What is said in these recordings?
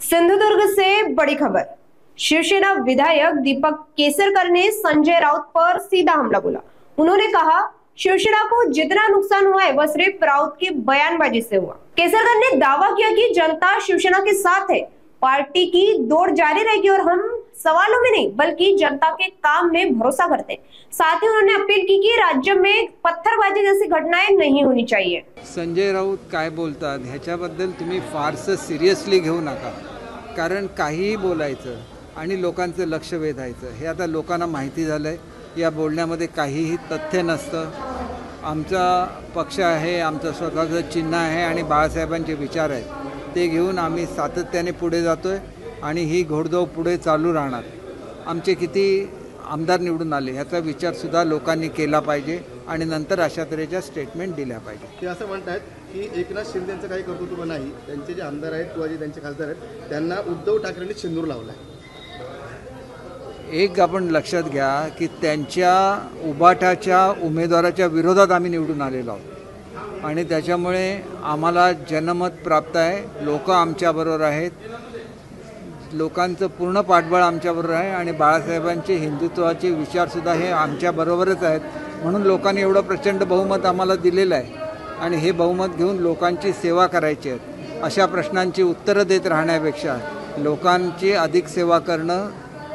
सिंधुदुर्ग से बड़ी खबर। शिवसेना विधायक दीपक केसरकर ने संजय राउत पर सीधा हमला बोला। उन्होंने कहा, शिवसेना को जितना नुकसान हुआ है वह सिर्फ राउत की बयानबाजी से हुआ। केसरकर ने दावा किया कि जनता शिवसेना के साथ है, पार्टी की दौड़ जारी रहेगी और हम सवालों में नहीं बल्कि जनता के काम में भरोसा करते हैं। साथ ही उन्होंने अपील की कि राज्य में पत्थरबाजी जैसी घटनाएं नहीं होनी चाहिए। संजय राऊत काय बोलतात ह्याच्याबद्दल तुम्ही फारसं सिरियसली घेऊ नका, कारण काहीही बोलायचं आणि लोकांचं लक्ष वेधायचं हे आता लोकांना माहिती झालंय। या बोलण्यामध्ये काहीही तथ्य नसतं। आमचा पक्ष आहे, आमचं स्वतःचं चिन्ह आहे आणि बाळासाहेबांचे विचार आहेत ते घेऊन आम्ही सातत्याने पुढे जातोय आणि ही घोडदौड पुढे चालू राहणार। आमचे किती आमदार निवडून आले ह्याचा विचार सुद्धा लोकांनी केला पाहिजे आणि नंतर अशा तऱ्हेच्या स्टेटमेंट दिल्या पाहिजे। ते असं म्हणतात की एकनाथ शिंदेंचं काही कर्तृत्व नाही, त्यांचे जे आमदार आहेत किंवा जे त्यांचे खासदार आहेत त्यांना उद्धव ठाकरेंनी सिंदूर लावला आहे। एक आपण लक्षात घ्या की त्यांच्या उबाटाच्या उमेदवाराच्या विरोधात आम्ही निवडून आलेलो आहोत आणि त्याच्यामुळे आम्हाला जनमत प्राप्त आहे। लोक आमच्याबरोबर आहेत, लोकांचं पूर्ण पाठबळ आमच्याबरोबर आहे आणि बाळासाहेबांचे हिंदुत्वाचे विचारसुद्धा हे आमच्याबरोबरच आहेत। म्हणून लोकांनी एवढं प्रचंड बहुमत आम्हाला दिलेलं आहे आणि हे बहुमत घेऊन लोकांची सेवा करायची आहे। अशा प्रश्नांची उत्तरं देत राहण्यापेक्षा लोकांची अधिक सेवा करणं,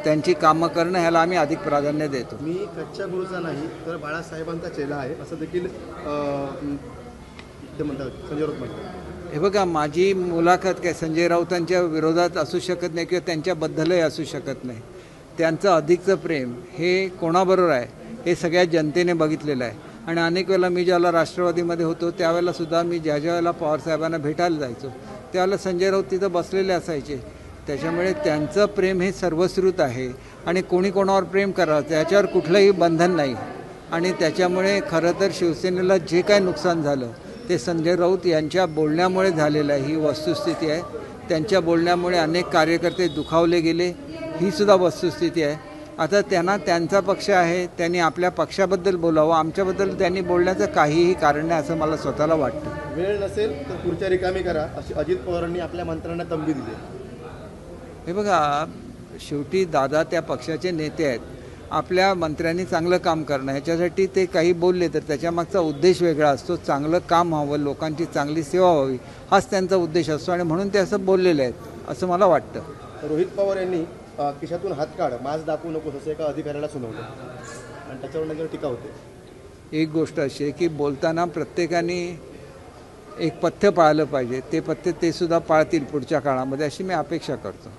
त्यांची कामं करणं ह्याला आम्ही अधिक प्राधान्य देतो। मी कच्च्या गुरुचा नाही तर बाळासाहेबांचा चेला आहे असं देखील ते म्हणतात, संजय राऊत म्हणतात। हे बघा, माझी मुलाखत काय संजय राऊतांच्या विरोधात असू शकत नाही किंवा त्यांच्याबद्दलही असू शकत नाही। त्यांचं अधिकचं प्रेम हे कोणाबरोबर आहे हे सगळ्या जनतेने बघितलेलं आहे आणि अनेक वेळेला मी ज्याला राष्ट्रवादीमध्ये होतो त्यावेळेला सुद्धा मी ज्या वेळेला पवारसाहेबांना भेटायला जायचो त्यावेळेला संजय राऊत तिथं बसलेले असायचे। त्याच्यामुळे त्यांचं प्रेम हे सर्वश्रुत आहे आणि कोणी कोणावर प्रेम करावं त्याच्यावर कुठलंही बंधन नाही आणि त्याच्यामुळे खरं तर शिवसेनेला जे काय नुकसान झालं ते संजय राऊत यांच्या बोलण्यामुळे झालेलं आहे, ही वस्तुस्थिती आहे। त्यांच्या बोलण्यामुळे अनेक कार्यकर्ते दुखावले गेले, ही सुद्धा वस्तुस्थिती आहे। आता त्यांना त्यांचा पक्ष आहे, त्यांनी आपल्या पक्षाबद्दल बोलावं, आमच्याबद्दल त्यांनी बोलण्याचं काहीही कारण नाही असं मला स्वतःला वाटतं। वेळ नसेल तर खुर्च्या रिकामी करा अशी अजित पवारांनी आपल्या मंत्र्यांना तंबी दिली। हे बघा, शेवटी दादा त्या पक्षाचे नेते आहेत, आपल्या मंत्र्यांनी चांगलं काम करणं ह्याच्यासाठी ते काही बोलले तर त्याच्यामागचा उद्देश वेगळा असतो। चांगलं काम व्हावं, लोकांची चांगली सेवा व्हावी हाच त्यांचा उद्देश असतो आणि म्हणून ते असं बोललेले आहेत असं मला वाटतं। रोहित पवार यांनी खिशातून हात काढ, मास्क दाखवू नकोस असं एका अधिकाऱ्याला सुनावलं आणि त्याच्यावर त्यांच्यावर टीका होते। एक गोष्ट अशी आहे की बोलताना प्रत्येकाने एक पथ्य पाळलं पाहिजे, ते पथ्य ते सुद्धा पाळतील पुढच्या काळामध्ये अशी मी अपेक्षा करतो।